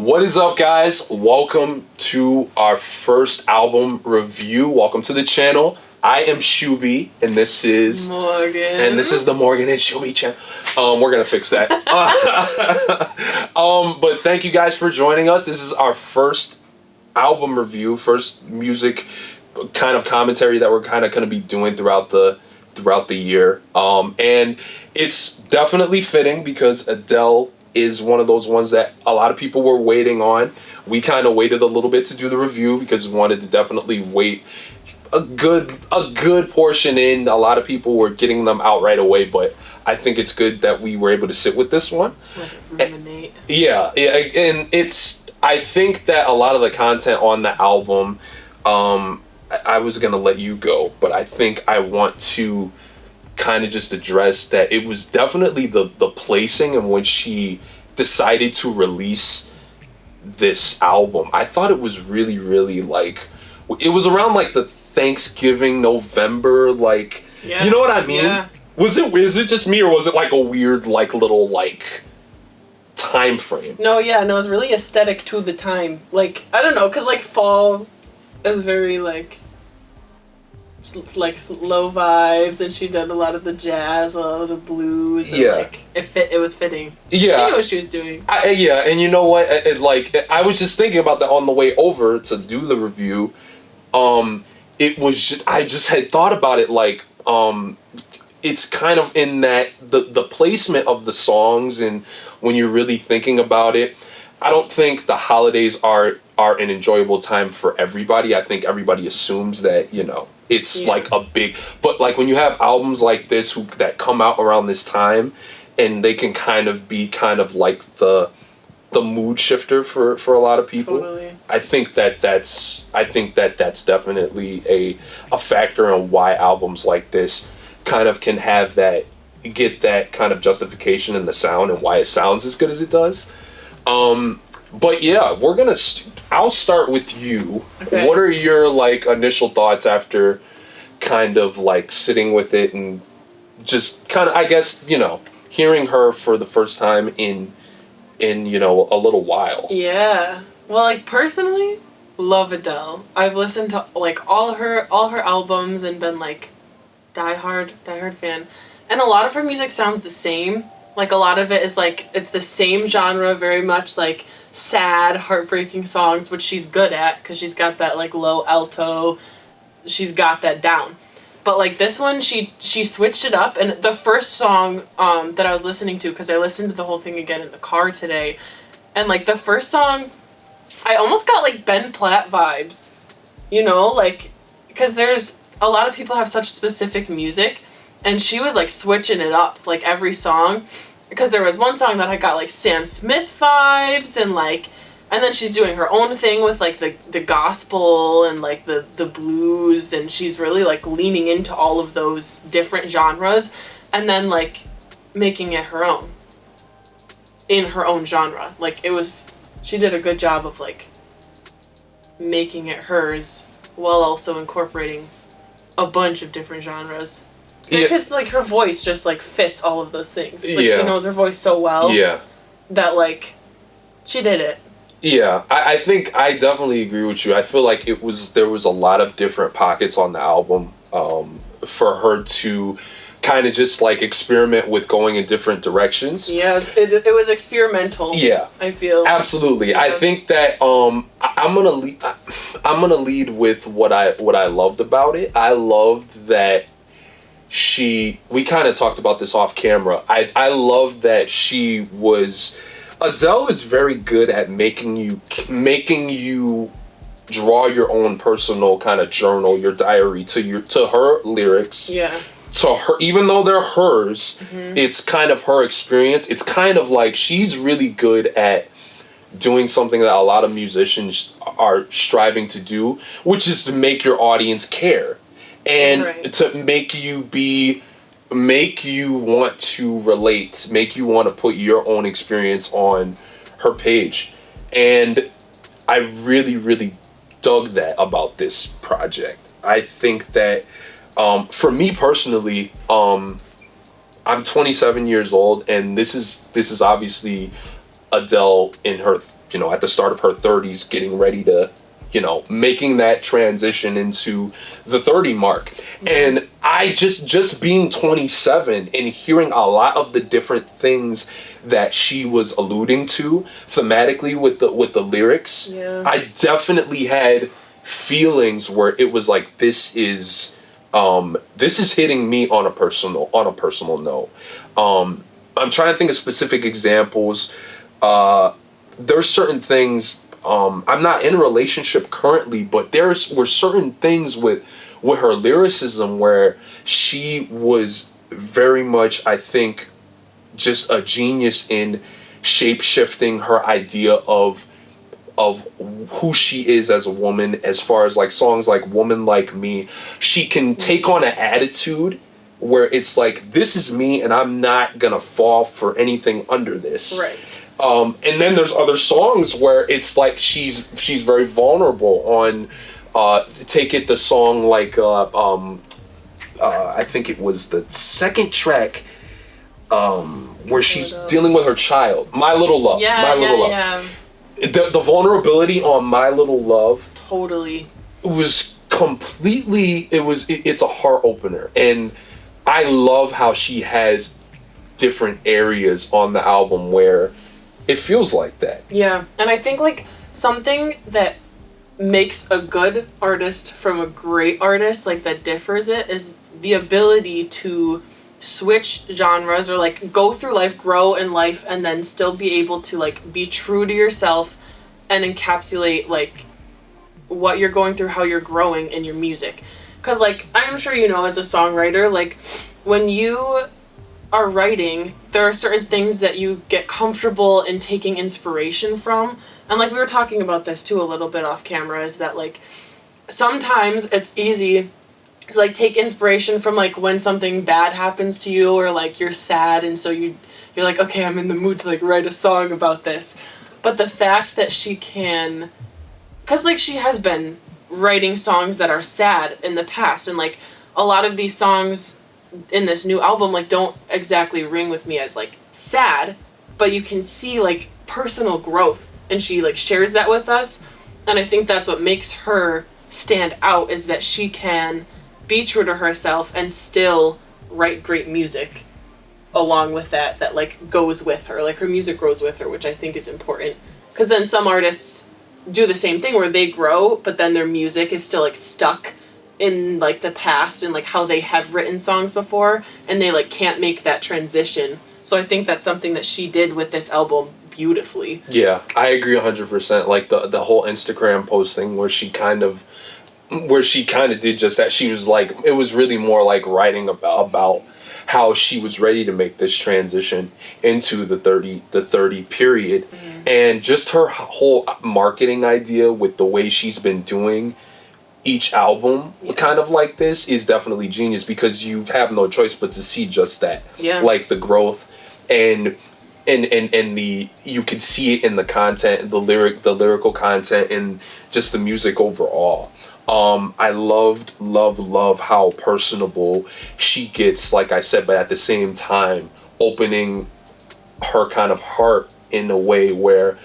What is up, guys? Welcome to our first album review. Welcome to the channel. I am Shuby, and this is Morgan. And this is the Morgan and Shuby channel. We're gonna fix that. But thank you guys for joining us. This is our first album review, first music kind of commentary that we're kind of gonna be doing throughout the year. And it's definitely fitting because Adele is one of those ones that a lot of people were waiting on. We kind of waited a little bit to do the review because we wanted to definitely wait a good portion in. A lot of people were getting them out right away, but I think it's good that we were able to sit with this one. Ruminate. Yeah, and I think that a lot of the content on the album, I was gonna let you go, but I think I want to kind of just address that it was definitely the placing in which she decided to release this album. I thought it was really, really like, it was around like the Thanksgiving, November, like, yeah. You know what I mean? Yeah. Was it just me, or was it like a weird, like, little, like, time frame? No, it was really aesthetic to the time. Like, I don't know, because like fall is very like slow vibes, and she did a lot of the jazz, a lot of the blues, and like it was fitting. Yeah, she knew what she was doing. And you know what? I was just thinking about that on the way over to do the review. It was just, I just had thought about it, like, it's kind of in that the placement of the songs, and when you're really thinking about it, I don't think the holidays are an enjoyable time for everybody. I think everybody assumes that, you know, it's like a big, but like when you have albums like this that come out around this time, and they can kind of be kind of like the mood shifter for a lot of people. Totally. I think that's definitely a factor in why albums like this kind of can have get that kind of justification in the sound and why it sounds as good as it does. But yeah, I'll start with you. Okay. What are your like initial thoughts after kind of like sitting with it and just kind of, I guess, you know, hearing her for the first time in you know, a little while? Yeah. Well, like, personally, love Adele. I've listened to like all her albums and been like diehard fan. And a lot of her music sounds the same. Like, a lot of it is like, it's the same genre, very much like sad, heartbreaking songs, which she's good at because she's got that like low alto. She's got that down. But like this one, she switched it up, and the first song that I was listening to, because I listened to the whole thing again in the car today, and like the first song, I almost got like Ben Platt vibes, you know, like, because there's a lot of people have such specific music, and she was like switching it up like every song, because there was one song that I got like Sam Smith vibes, and then she's doing her own thing with like the gospel and like the blues, and she's really like leaning into all of those different genres, and then like making it her own in her own genre. Like, she did a good job of like making it hers while also incorporating a bunch of different genres. It's like her voice just like fits all of those things. Like, she knows her voice so well that like she did it. Yeah, I think I definitely agree with you. I feel like there was a lot of different pockets on the album for her to kind of just like experiment with going in different directions. Yes, it was experimental. Yeah, I feel absolutely. Yeah. I think that I'm gonna lead with what I loved about it. I loved that we kind of talked about this off camera. I loved that Adele is very good at making you draw your own personal kind of journal, your diary to her lyrics. Yeah. To her, even though they're hers, it's kind of her experience. It's kind of like she's really good at doing something that a lot of musicians are striving to do, which is to make your audience care and to make you want to relate, make you want to put your own experience on her page. And I really, really dug that about this project. I think that for me personally, I'm 27 years old, and this is obviously Adele in her at the start of her 30s, getting ready to, making that transition into the 30 mark. And I just being 27 and hearing a lot of the different things that she was alluding to thematically with the lyrics, I definitely had feelings where it was like, this is hitting me on a personal note. I'm trying to think of specific examples. There's certain things. I'm not in a relationship currently, but were certain things with her lyricism where she was very much, I think, just a genius in shape-shifting her idea of who she is as a woman, as far as like songs like Woman Like Me. She can take on an attitude where it's like, this is me and I'm not gonna fall for anything under this. Right. And then there's other songs where it's like she's very vulnerable on take it the song like I think it was the second track where she's dealing with her child. My Little Love. My Little Love. Yeah. The vulnerability on My Little Love Totally. was completely, it's a heart opener. And I love how she has different areas on the album where it feels like that. Yeah. And I think like something that makes a good artist from a great artist, like that differs it, is the ability to switch genres or like go through life, grow in life, and then still be able to like be true to yourself and encapsulate like what you're going through, how you're growing in your music. Because like I'm sure as a songwriter, like when you are writing, there are certain things that you get comfortable in taking inspiration from. And like we were talking about this too a little bit off camera, is that like sometimes it's easy to like take inspiration from like when something bad happens to you, or like you're sad and so you're like, okay, I'm in the mood to like write a song about this. But the fact that she can, because like she has been writing songs that are sad in the past, and like a lot of these songs in this new album like don't exactly ring with me as like sad, but you can see like personal growth, and she like shares that with us. And I think that's what makes her stand out, is that she can be true to herself and still write great music along with that like goes with her, like her music grows with her, which I think is important. Because then some artists do the same thing where they grow, but then their music is still like stuck in like the past and like how they have written songs before, and they like can't make that transition. So I think that's something that she did with this album beautifully. Yeah, I agree 100%. Like the whole Instagram posting where she kind of did just that. She was like, it was really more like writing about how she was ready to make this transition into the 30 period. And just her whole marketing idea with the way she's been doing each album kind of like this is definitely genius, because you have no choice but to see just that. Like the growth and the, you could see it in the content, the lyrical content, and just the music overall. I love how personable she gets, like I said, but at the same time opening her kind of heart in a way where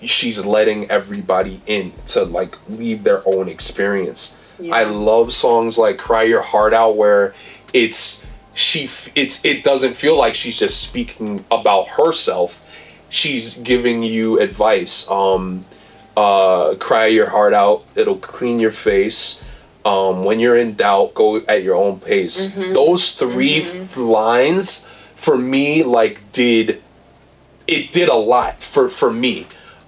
she's letting everybody in to like leave their own experience. I love songs like Cry Your Heart Out, where it doesn't feel like she's just speaking about herself. She's giving you advice. Cry your heart out, it'll clean your face. When you're in doubt, go at your own pace. Those three lines for me like did a lot for me.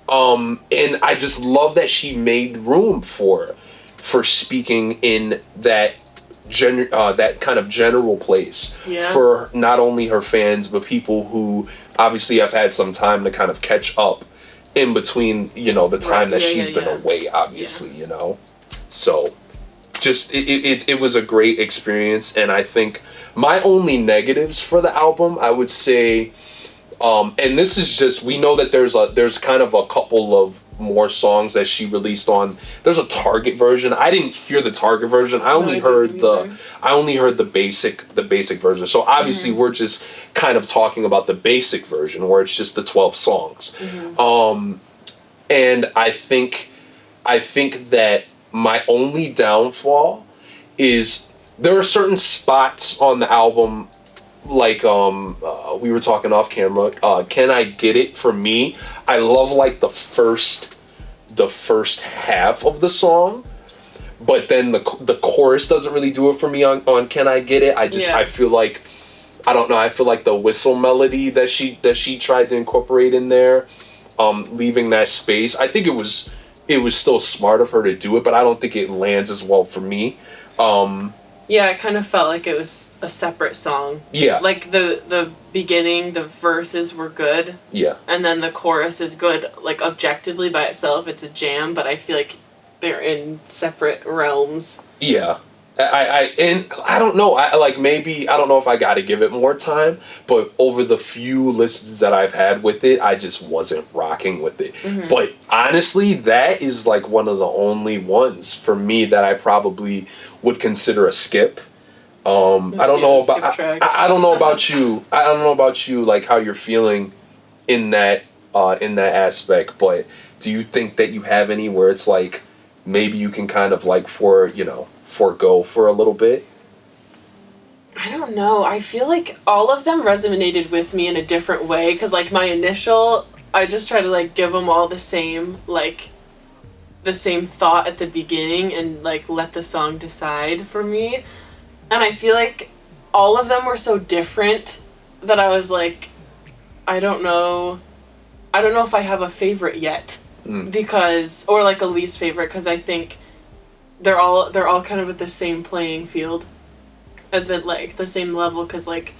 And I just love that she made room for speaking in that that kind of general place for not only her fans but people who obviously have had some time to kind of catch up in between, the time that she's been away, obviously, So just it was a great experience. And I think my only negatives for the album, I would say, and this is just, we know that there's kind of a couple of more songs that she released on. There's a Target version. I didn't hear the Target version. I only heard the basic version. So obviously we're just kind of talking about the basic version where it's just the 12 songs. And I think that my only downfall is there are certain spots on the album, like we were talking off camera. Can I Get It? For me, I love like the first half of the song, but then the chorus doesn't really do it for me on Can I Get It? I feel like, I don't know, I feel like the whistle melody that she tried to incorporate in there, leaving that space, I think it was still smart of her to do it, but I don't think it lands as well for me. Yeah, it kind of felt like it was a separate song. Yeah. Like the beginning, the verses were good. Yeah. And then the chorus is good, like objectively by itself, it's a jam, but I feel like they're in separate realms. Yeah. I don't know. I don't know if I got to give it more time, but over the few listens that I've had with it, I just wasn't rocking with it. Mm-hmm. But honestly, that is like one of the only ones for me that I probably would consider a skip. I don't know about I don't know about you. I don't know about you, like how you're feeling in that aspect. But do you think that you have any where it's like maybe you can kind of like forego for a little bit? I don't know. I feel like all of them resonated with me in a different way, because like my initial, I just try to like give them all the same thought at the beginning and like let the song decide for me. And I feel like all of them were so different that I was like, I don't know if I have a favorite yet. Because, or like a least favorite, because I think they're all kind of at the same playing field, at the same level, because like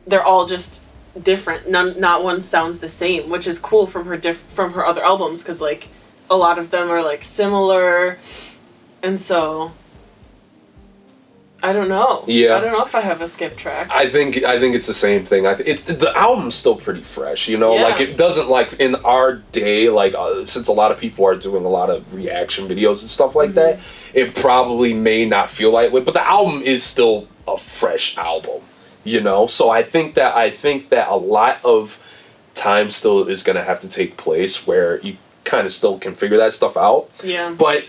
they're all just different. Not one sounds the same, which is cool from her other albums, because like a lot of them are like similar, and so I don't know. Yeah. I don't know if I have a skip track. I think it's the same thing. It's the album's still pretty fresh, you know. Yeah. Like it doesn't, like in our day, like since a lot of people are doing a lot of reaction videos and stuff like that, it probably may not feel like it, but the album is still a fresh album, you know. So I think that a lot of time still is gonna have to take place where you kind of still can figure that stuff out. Yeah. But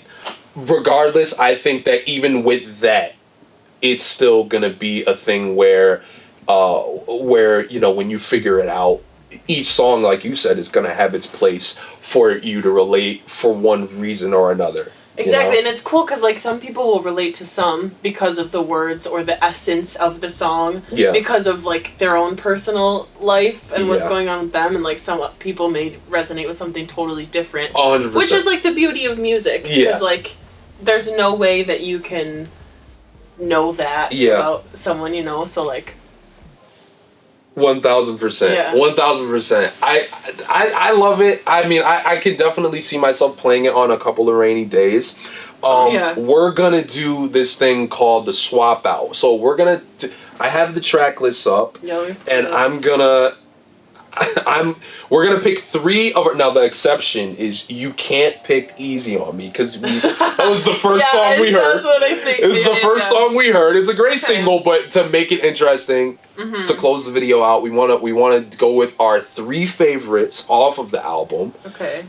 regardless, I think that even with that, it's still gonna be a thing where you know, when you figure it out, each song, like you said, is gonna have its place for you to relate for one reason or another. Exactly, you know? And it's cool because like some people will relate to some because of the words or the essence of the song, because of like their own personal life and what's going on with them, and like some people may resonate with something totally different, 100%. Which is like the beauty of music, because like there's no way that you can know that about someone, you know, so like 1000%. 1000%. I love it. I mean, I could definitely see myself playing it on a couple of rainy days. We're gonna do this thing called the swap out. So I have the track list up, and we're gonna pick three of our. Now the exception is you can't pick Easy on Me, because that was the first song we heard. That's what I think. It's the first song we heard. It's a great single, but to make it interesting, to close the video out, we wanna go with our three favorites off of the album. Okay.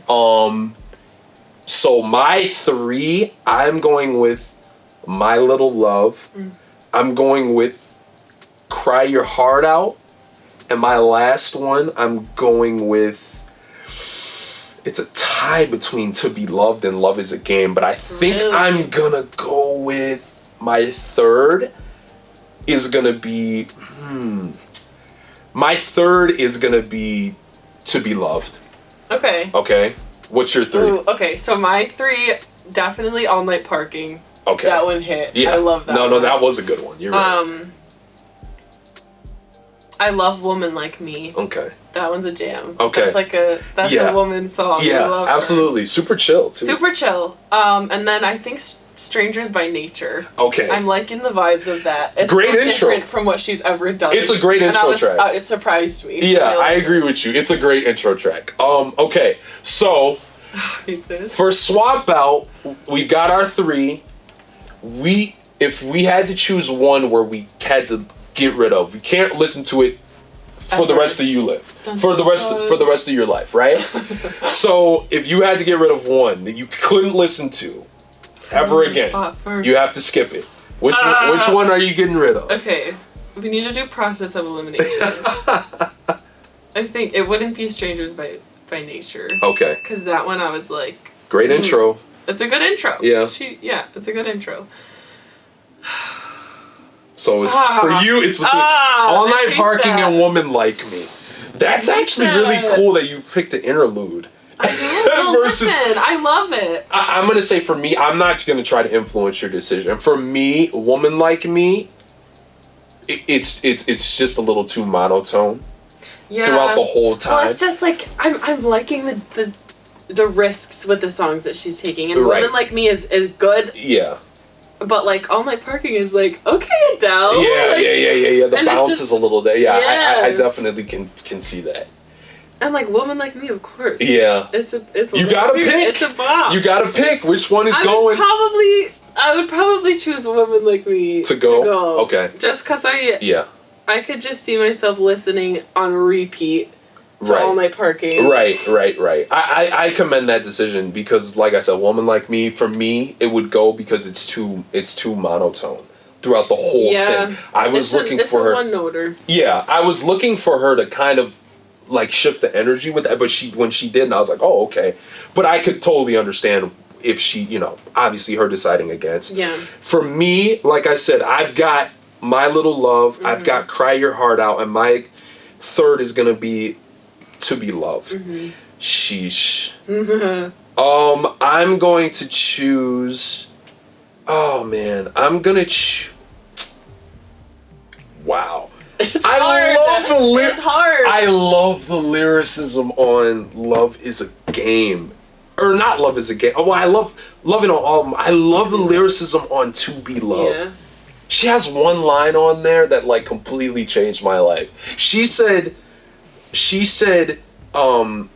So my three, I'm going with My Little Love. I'm going with Cry Your Heart Out. And my last one, I'm going with, it's a tie between To Be Loved and Love Is a Game, but I think I'm gonna go with my third is gonna be, my third is gonna be To Be Loved. Okay. Okay. What's your three? Ooh, okay, so my three, definitely All Night Parking. Okay. That one hit. Yeah. I love that. No, that was a good one. You're right. I Love Woman Like Me. Okay. That one's a jam. Okay. That's a woman song. Yeah, absolutely. Super chill, too. Super chill. And then I think Strangers by Nature. Okay. I'm liking the vibes of that. It's great so intro. different from what she's ever done. It's a great intro track. It surprised me. Yeah, I agree with you. It's a great intro track. Okay. So, for Swap Out, we've got our three. If we had to choose one where we had to get rid of, we can't listen to it for the rest of you live. For the rest of your life, right? So if you had to get rid of one that you couldn't listen to ever again, you have to skip it. Which one are you getting rid of? Okay, we need to do process of elimination. I think it wouldn't be Strangers by Nature. Okay. Because that one I was like... Great intro. It's a good intro. Yeah. It's a good intro. So it's, for you, it's between All Night Parking and Woman Like Me. That's actually really cool that you picked an interlude. I know. Well, listen, I love it. I'm going to say for me, I'm not going to try to influence your decision. For me, Woman Like Me, it's just a little too monotone throughout the whole time. Well, it's just like, I'm liking the risks with the songs that she's taking. And Woman Like Me is good. Yeah. But like All Night Parking is like, okay, Adele. Yeah, like, yeah. The bounce is a little there. Yeah, I definitely can see that. And like Woman Like Me, of course. Yeah. It's you gotta pick. It's a bomb. You gotta pick which one is going. I would probably choose Woman Like Me to go. Okay. Just because I could just see myself listening on repeat to All Night Parking. Right. I commend that decision because, like I said, Woman Like Me, for me, it would go because it's too monotone throughout the whole thing. I was looking for her. It's a one-noter. Yeah, I was looking for her to kind of like shift the energy with that, but when she didn't, I was like, oh, okay. But I could totally understand if she, obviously her deciding against. Yeah. For me, like I said, I've got My Little Love, I've got Cry Your Heart Out, and my third is gonna be To Be Loved. Sheesh. I'm going to choose. Oh man, I'm gonna Wow. It's hard. It's hard. I love the lyricism on Love Is a Game. Or not Love Is a Game. Oh, well, I love it on all. I love the lyricism on To Be Loved. Yeah. She has one line on there that like completely changed my life. She said, I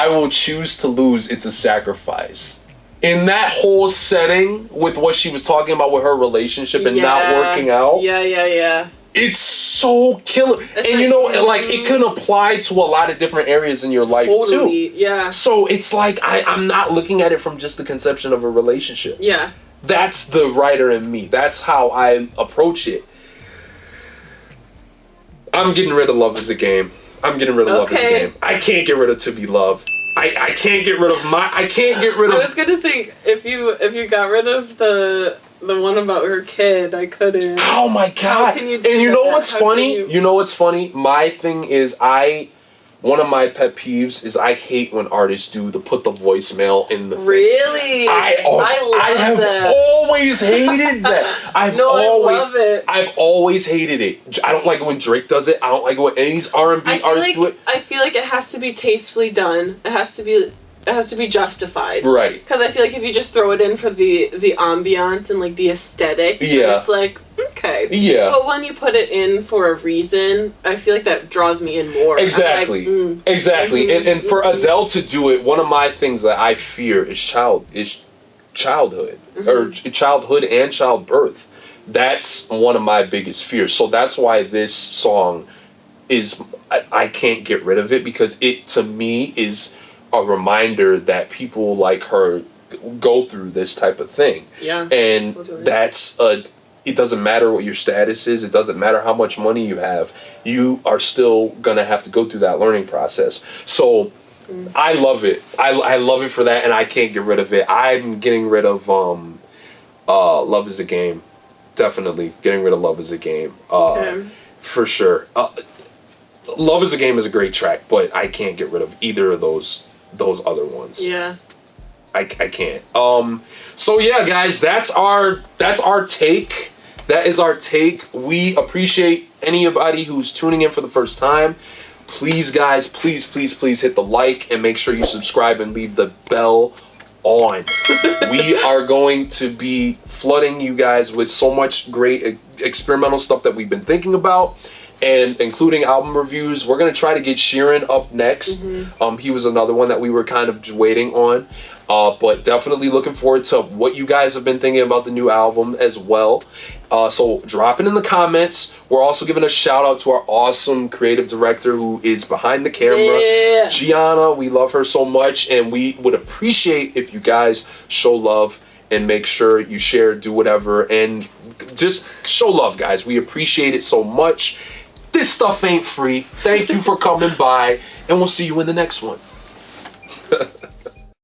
will choose to lose, it's a sacrifice. In that whole setting with what she was talking about with her relationship and not working out. Yeah. It's so killer. And it can apply to a lot of different areas in your life too. Yeah. So it's like I'm not looking at it from just the conception of a relationship. Yeah. That's the writer in me. That's how I approach it. I'm getting rid of Love Is a Game. Love Is a Game. I can't get rid of To Be Loved. I can't get rid of I was gonna think if you got rid of the one about her kid, I couldn't. Oh my god! How can you do and you know what's funny? You know what's funny? My thing is one of my pet peeves is I hate when artists do to put the voicemail in the thing. Really? I have always hated that. I love it. I've always hated it. I don't like it when Drake does it. I don't like it when any of these R&B artists do it. I feel like it has to be tastefully done. It has to be justified. Right. Because I feel like if you just throw it in for the ambiance and like the aesthetic, it's like, okay. Yeah. But when you put it in for a reason, I feel like that draws me in more. Exactly. Like, exactly. And for Adele to do it, one of my things that I fear is childhood. Or childhood and childbirth. That's one of my biggest fears. So that's why this song is, I can't get rid of it because it, to me, is a reminder that people like her go through this type of thing. Yeah. And that's it doesn't matter what your status is, it doesn't matter how much money you have, you are still gonna have to go through that learning process. So I love it. I love it for that, and I can't get rid of it. I'm getting rid of Love Is a Game. Definitely getting rid of Love Is a Game. For sure. Love Is a Game is a great track, but I can't get rid of either of those other ones. Yeah. I can't. So yeah, guys, that's our take. That is our take. We appreciate anybody who's tuning in for the first time. Please, guys, please hit the like and make sure you subscribe and leave the bell on. We are going to be flooding you guys with so much great experimental stuff that we've been thinking about. and including album reviews. We're gonna try to get Sheeran up next. He was another one that we were kind of just waiting on. But definitely looking forward to what you guys have been thinking about the new album as well. So drop it in the comments. We're also giving a shout out to our awesome creative director who is behind the camera, Gianna. We love her so much, and we would appreciate if you guys show love and make sure you share, do whatever, and just show love, guys. We appreciate it so much. This stuff ain't free. Thank you for coming by, and we'll see you in the next one.